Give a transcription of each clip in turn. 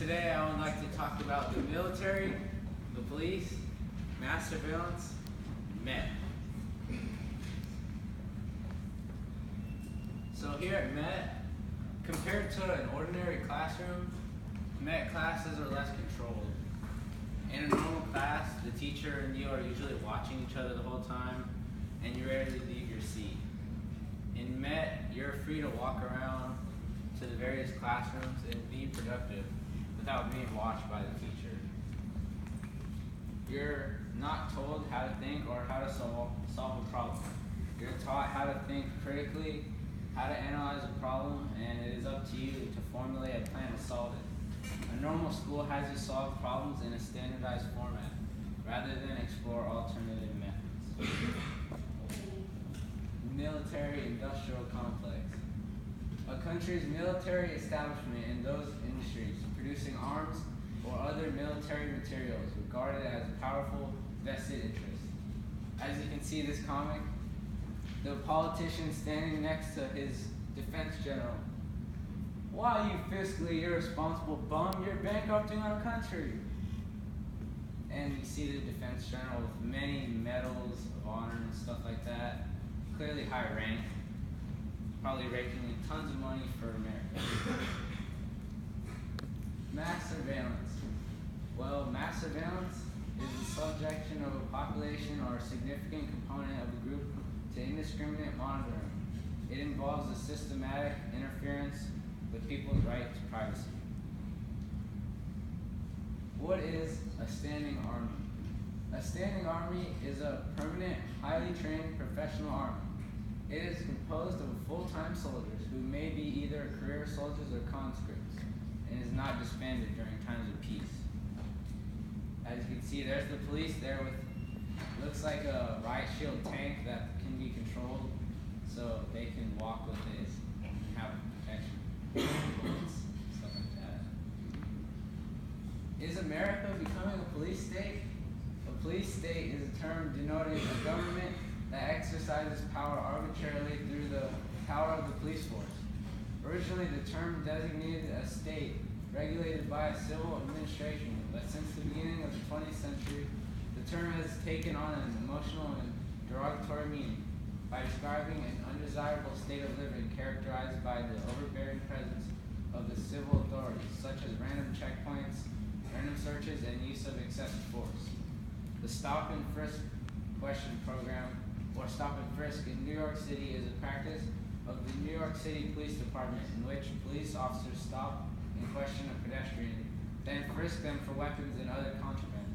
Today I would like to talk about the military, the police, mass surveillance, and MET. So here at MET, compared to an ordinary classroom, MET classes are less controlled. In a normal class, the teacher and you are usually watching each other the whole time, and you rarely leave your seat. In MET, you're free to walk around to the various classrooms and be productive without being watched by the teacher. You're not told how to think or how to solve a problem. You're taught how to think critically, how to analyze a problem, and it is up to you to formulate a plan to solve it. A normal school has you solve problems in a standardized format, rather than explore alternative methods. Military-industrial complex. A country's military establishment in those industries producing arms or other military materials regarded as powerful vested interests. As you can see this comic, the politician standing next to his defense general. Why, you fiscally irresponsible bum, you're bankrupting our country. And you see the defense general with many medals of honor and stuff like that, clearly high rank, probably raking in tons of money for America. Mass surveillance. Well, mass surveillance is the subjection of a population or a significant component of a group to indiscriminate monitoring. It involves a systematic interference with people's right to privacy. What is a standing army? A standing army is a permanent, highly trained professional army. It is composed of full-time soldiers who may be either career soldiers or conscripts, and is not disbanded during times of peace. As you can see, there's the police there with, looks like a riot shield tank that can be controlled, so they can walk with it and have protection, bullets, stuff like that. Is America becoming a police state? A police state is a term denoting a government that exercises power arbitrarily through the power of the police force. Originally, the term designated a state regulated by a civil administration, but since the beginning of the 20th century, the term has taken on an emotional and derogatory meaning by describing an undesirable state of living characterized by the overbearing presence of the civil authorities, such as random checkpoints, random searches, and use of excessive force. The Stop and Frisk Question Program, or Stop and Frisk in New York City, is a practice of the New York City Police Department in which police officers stop and question a pedestrian, then frisk them for weapons and other contraband.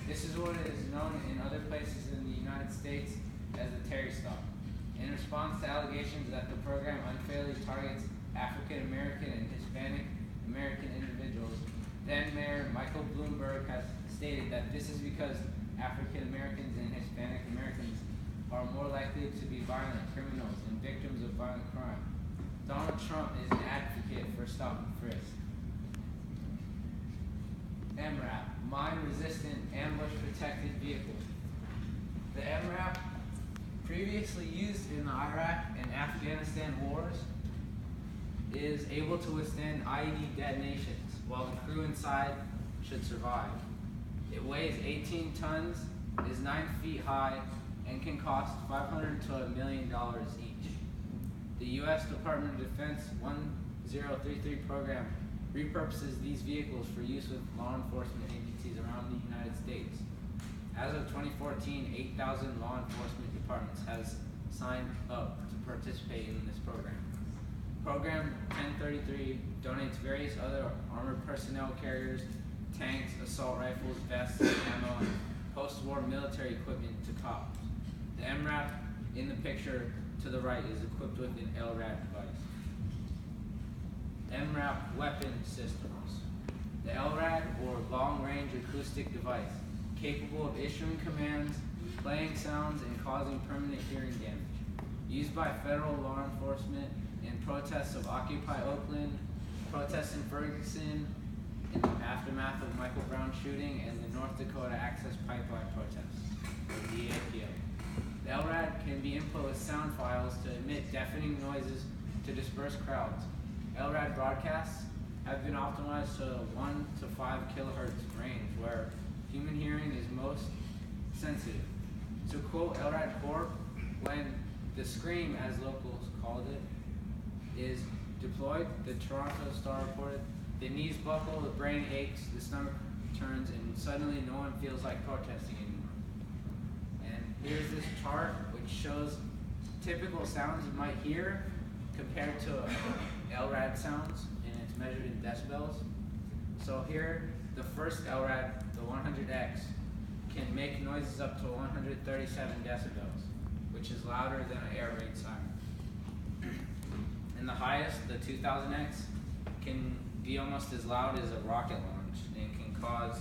This is what is known in other places in the United States as the Terry Stop. In response to allegations that the program unfairly targets African American and Hispanic American individuals, then Mayor Michael Bloomberg has stated that this is because African Americans and Hispanic Americans are more likely to be violent criminals and victims of violent crime. Donald Trump is an advocate for stop and frisk. MRAP, Mine-Resistant Ambush Protected Vehicle. The MRAP, previously used in the Iraq and Afghanistan wars, is able to withstand IED detonations, while the crew inside should survive. It weighs 18 tons, is 9 feet high, and can cost $500 to $1 million each. The U.S. Department of Defense 1033 program repurposes these vehicles for use with law enforcement agencies around the United States. As of 2014, 8,000 law enforcement departments has signed up to participate in this program. Program 1033 donates various other armored personnel carriers, tanks, assault rifles, vests, ammo, and post-war military equipment to cops. The MRAP in the picture to the right is equipped with an LRAD device. MRAP weapon systems. The LRAD, or long-range acoustic device, capable of issuing commands, playing sounds, and causing permanent hearing damage. Used by federal law enforcement in protests of Occupy Oakland, protests in Ferguson, in the aftermath of Michael Brown shooting, and the North Dakota Access Pipeline protests, or DAPO. The LRAD can be input with sound files to emit deafening noises to disperse crowds. LRAD broadcasts have been optimized to 1 to 5 kilohertz range, where human hearing is most sensitive. To quote LRAD Corp, when the scream, as locals called it, is deployed, the Toronto Star reported, the knees buckle, the brain aches, the stomach turns, and suddenly no one feels like protesting anymore. And here's this chart which shows typical sounds you might hear compared to LRAD sounds, and it's measured in decibels. So here, the first LRAD, the 100X, can make noises up to 137 decibels, which is louder than an air raid siren. And the highest, the 2000X, can be almost as loud as a rocket launch and can cause,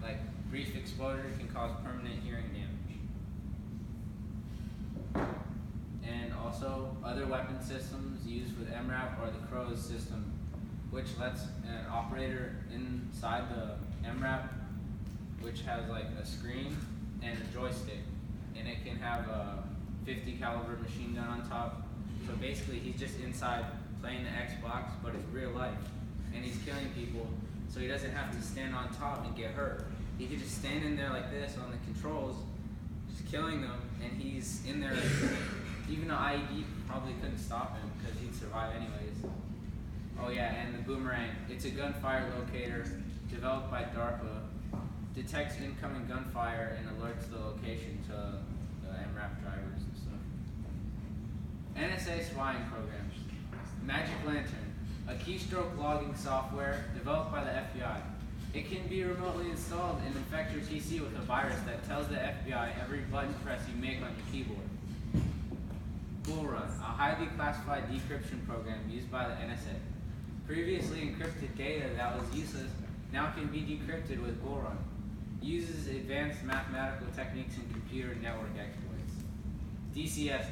like, brief exposure can cause permanent hearing damage. And also, other weapon systems used with MRAP are the CROWS system, which lets an operator inside the MRAP, which has like a screen and a joystick, and it can have a 50 caliber machine gun on top. So basically he's just inside playing the Xbox, but it's real life, and he's killing people, so he doesn't have to stand on top and get hurt. He could just stand in there like this on the controls, just killing them, and he's in there. Even an IED probably couldn't stop him because he'd survive anyways. Oh yeah, and the Boomerang. It's a gunfire locator developed by DARPA. Detects incoming gunfire and alerts the location to the MRAP drivers and stuff. NSA spying programs. Magic Lantern, a keystroke logging software developed by the FBI. It can be remotely installed and infect your PC with a virus that tells the FBI every button press you make on your keyboard. Bullrun, a highly classified decryption program used by the NSA. Previously encrypted data that was useless now can be decrypted with Bullrun. Uses advanced mathematical techniques and computer network exploits. DCS,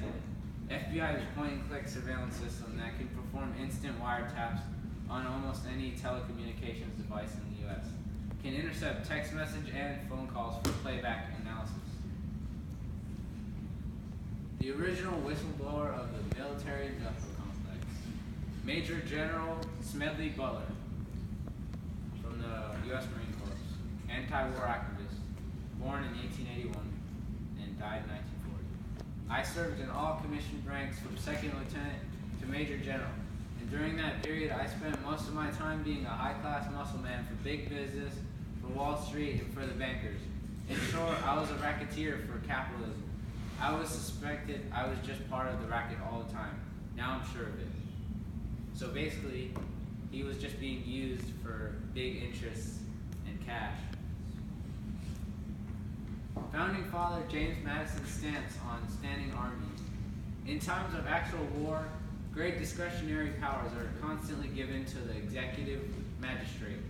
FBI's point-and-click surveillance system that can perform instant wiretaps on almost any telecommunications device in the U.S. Can intercept text message and phone calls for playback analysis. The original whistleblower of the military-industrial complex, Major General Smedley Butler, from the U.S. Marine Corps, anti-war activist, born in 1881 and died in 1940. I served in all commissioned ranks from second lieutenant to major general, and during that period I spent most of my time being a high-class muscle man for big business, for Wall Street, and for the bankers. In short, I was a racketeer for capitalism. I was suspected I was just part of the racket all the time. Now I'm sure of it. So basically, he was just being used for big interests and cash. Founding Father James Madison's stance on standing armies. In times of actual war, great discretionary powers are constantly given to the executive magistrate.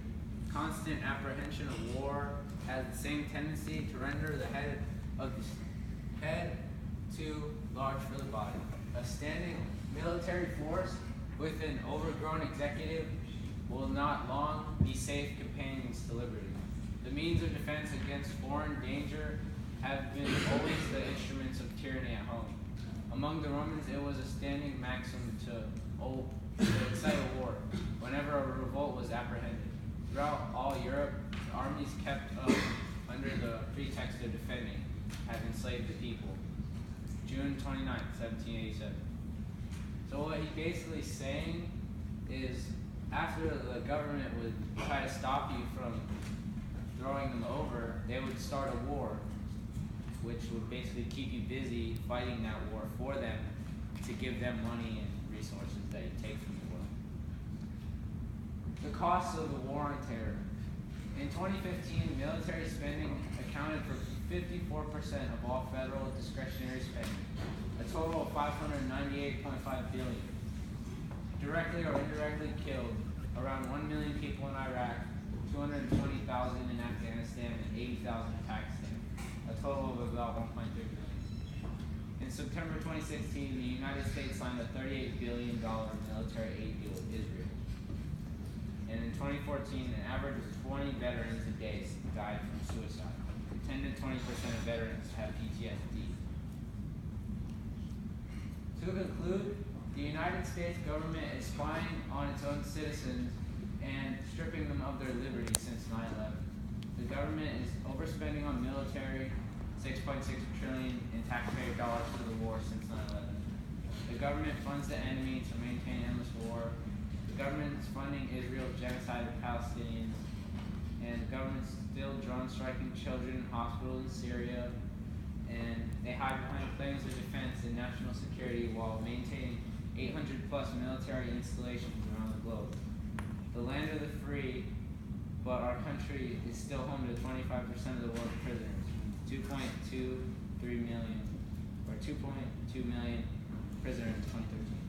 Constant apprehension of war has the same tendency to render the head too large for the body. A standing military force with an overgrown executive will not long be safe companions to liberty. The means of defense against foreign danger have been always the instruments of tyranny at home. Among the Romans, it was a standing maxim to excite a war whenever a revolt was apprehended. Throughout all Europe, armies kept up under the pretext of defending have enslaved the people. June 29, 1787. So what he's basically saying is, after the government would try to stop you from throwing them over, they would start a war, which would basically keep you busy fighting that war for them to give them money and resources that you take from the war. The costs of the war on terror. In 2015, military spending accounted for 54% of all federal discretionary spending, a total of $598.5 billion. Directly or indirectly killed around 1 million people in Iraq, 220,000 in Afghanistan, and 80,000 in Pakistan, a total of about 1.3 billion. In September 2016, the United States signed a $38 billion military aid deal with Israel. And in 2014, an average of 20 veterans a day died from suicide. 10 to 20% of veterans have PTSD. To conclude, the United States government is spying on its own citizens and stripping them of their liberty since 9/11. The government is overspending on military, 6.6 trillion in taxpayer dollars for the war since 9/11. The government funds the enemy to maintain endless war. The government is funding Israel's genocide of Palestinians, and the government's still drone striking children in hospitals in Syria, and they hide behind claims of defense and national security while maintaining 800 plus military installations around the globe. The land of the free, but our country is still home to 25% of the world's prisoners, 2.23 million, or 2.2 million prisoners in 2013.